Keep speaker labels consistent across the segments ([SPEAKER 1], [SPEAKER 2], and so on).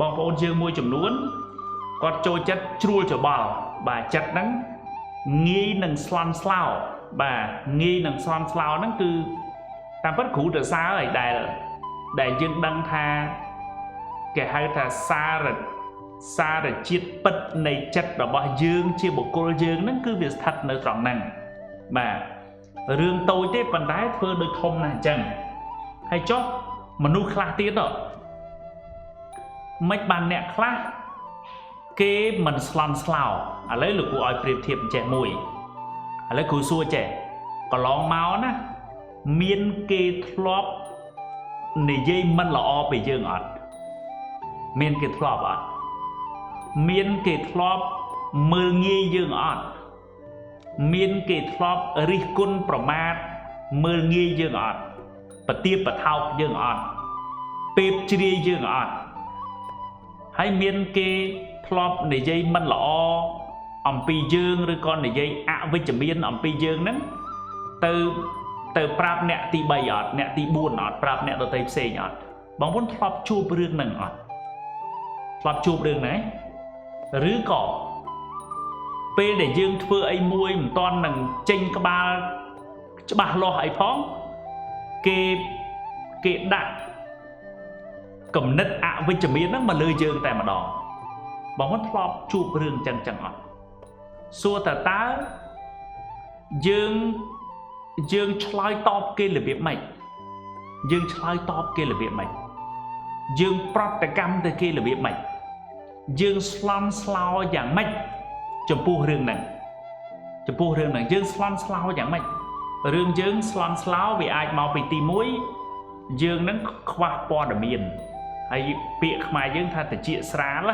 [SPEAKER 1] បងប្អូនយើងមួយចំនួនគាត់ចូលចិត្តជ្រួលច្បល់បាទចិត្តហ្នឹងងាយនឹងស្លន់ស្លោបាទងាយនឹងស្លន់ស្លោហ្នឹងគឺតាមពិតគ្រូទៅសារហើយដែលយើងដឹងថាគេហៅថាសារជាតិពិតនៃចិត្តរបស់យើងជាបុគ្គលយើងហ្នឹងគឺវាស្ថិតនៅត្រង់ហ្នឹងបាទរឿងតូចទេប៉ុន្តែធ្វើដូចធំណាស់អញ្ចឹងហើយចុះមនុស្សខ្លះទៀតមិនបានអ្នកខ្លះគេមិនស្លន់ស្លោឥឡូវលោកគ្រូឲ្យប្រៀបធៀបចេះមួយឥឡូវគ្រូសួរចេះកន្លងមកណាមានគេធ្លាប់និយាយមិនល្អពីយើងអត់មានគេធ្លាប់អត់មានគេធ្លាប់មើលងាយយើងអត់មានគេធ្លាប់រិះគន់ប្រមាថមើលងាយយើងអត់ប្រទាបប្រថោកយើងអត់ពេបជ្រាយយើងអត់ហើយមានគេធ្លាប់និយាយមិនល្អអំពីយើងឬក៏និយាយអវិជ្ជមានអំពីយើងហ្នឹងទៅប្រាប់អ្នកទី3អត់អ្នកទី4អត់ប្រាប់អ្នកដទៃផ្សេងអត់បងប្អូនធ្លាប់ជួបរឿងហ្នឹងអត់ធ្លាប់ជួបរឿងហ្នឹងឬក៏ពេលដែលយើងធ្វើអីមួយមិនតាន់នឹងចេញក្បាលច្បាស់លាស់អីផងគេដាក់គំនិតអវិជ្ជមានហ្នឹងមកលើយើងតែម្ដងបងប្អូនធ្លាប់ជួបរឿងចឹងអត់សួរតើយើងឆ្លើយតបគេរបៀបម៉េចយើងឆ្លើយតបគេរបៀបម៉េចយើងប្រតិកម្មទៅគេរបៀបម៉េចយើងស្លន់ស្លោយ៉ាងម៉េចចំពោះរឿងហ្នឹងយើងស្លន់ស្លោយ៉ាងម៉េចរឿងយើងស្លន់ស្លោវាអាចមកពីទី1យើងនឹងខ្វះព័ត៌មានហើយពាក្យខ្មែរយើងថាតិចស្រាល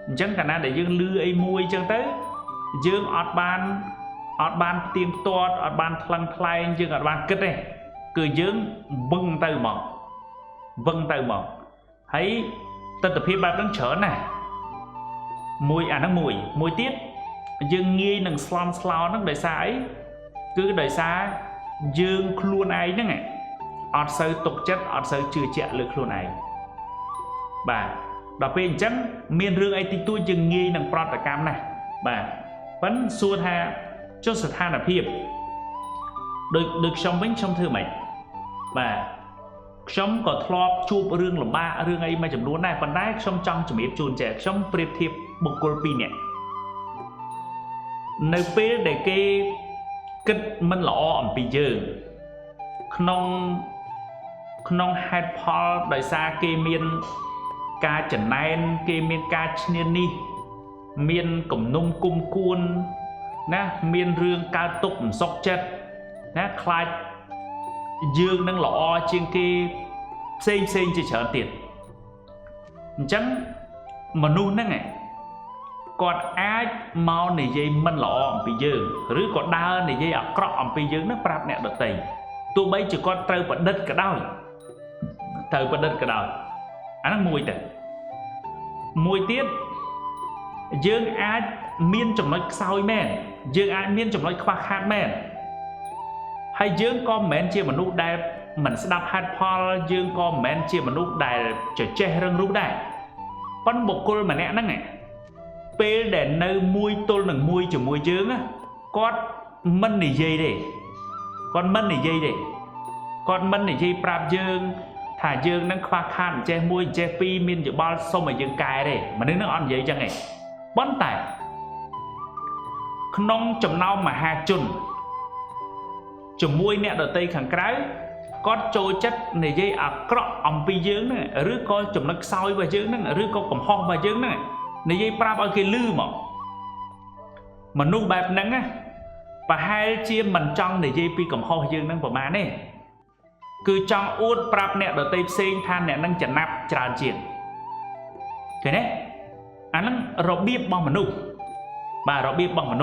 [SPEAKER 1] អញ្ចឹងកាលណាដែលយើងលឺអីមួយអញ្ចឹងទៅយើងអត់បានទៀងទាត់អត់បានថ្លឹងថ្លែងយើងអត់បានគិតទេគឺយើងវឹងទៅមកហើយទស្សនវិជ្ជាបែបហ្នឹងច្រើនណាស់មួយទៀតយើងងាយនឹងស្លន់ស្លោហ្នឹងដោយសារអីគឺដោយសារយើងខ្លួនឯងហ្នឹងអត់សូវទុកចិត្តអត់សូវជឿជាក់លើខ្លួនឯងបាទដល់ពេលអញ្ចឹងមានរឿងអីតិចតួចយើងងាយនឹងប្រតិកម្មណាស់បាទប៉ិនសួរថាចុះស្ថានភាពដូចខ្ញុំវិញខ្ញុំធ្វើម៉េចបាទខ្ញុំក៏ធ្លាប់ជួបរឿងលំបាករឿងអីមួយចំនួនដែរប៉ុន្តែខ្ញុំចង់ជំរាបជូនចេះខ្ញុំប្រៀបធៀបបុគ្គល2នាក់នៅពេលដែលគេគិតមិនល្អអំពីយើងក្នុងហេតុផលដោយសារគេមានការចំណែនគេមានការឈ្នានីសមានគំនុំគុំគួនណាមានរឿងកើតទុកមិនសុខចិត្តណាខ្លាចយើងនឹងល្អជាងគេផ្សេងជាច្រើនទៀតអញ្ចឹងមនុស្សហ្នឹងគាត់អាចមកនិយាយមិនល្អអំពីយើងឬក៏ដើរនិយាយអាក្រក់អំពីយើងនឹងប្រាប់អ្នកដទៃទោះបីជាគាត់ត្រូវប្រឌិតក៏ដោយអាហ្នឹងមួយទៀតយើងអាចមានចំណុចខ្សោយមែនយើងអាចមានចំណុចខ្វះខាតមែនហើយយើងក៏មិនមែនជាមនុស្សដែលមិនស្ដាប់ហេតុផលយើងក៏មិនមែនជាមនុស្សដែលចេះរឹងរូសដែរប៉ុន្តែបុគ្គលម្នាក់ហ្នឹងពេលដែលនៅមួយទល់នឹងមួយជាមួយយើងគាត់មិននិយាយទេគាត់មិននិយាយប្រាប់យើងថាយើងនឹងខ្វះខាតចេះមួយចេះពីរមានយោបល់សុំឲ្យយើងកែទេមនុស្សនឹងអត់និយាយចឹងទេប៉ុន្តែក្នុងចំណោមមហាជនជាមួយអ្នកដទៃខាងក្រៅគាត់ចូលចិត្តនិយាយអាក្រក់អំពីយើងហ្នឹងឬក៏ចំណុចខ្សោយរបស់យើងហ្នឹងឬក៏កំហុសរបស់យើងហ្នឹងនិយាយប្រាប់ឲ្យគេឮមកមនុស្សបែបហ្នឹងប្រហែលជាមិនចង់និយាយពីកំហុសយើងហ្នឹងប្រហែលទេគឺចង់អួតប្រាប់អ្នកដទៃផ្សេងថាអ្នកនឹងចំណាប់ច្រើនជាងឃើញទេអាហ្នឹងរបៀបរបស់មនុស្ស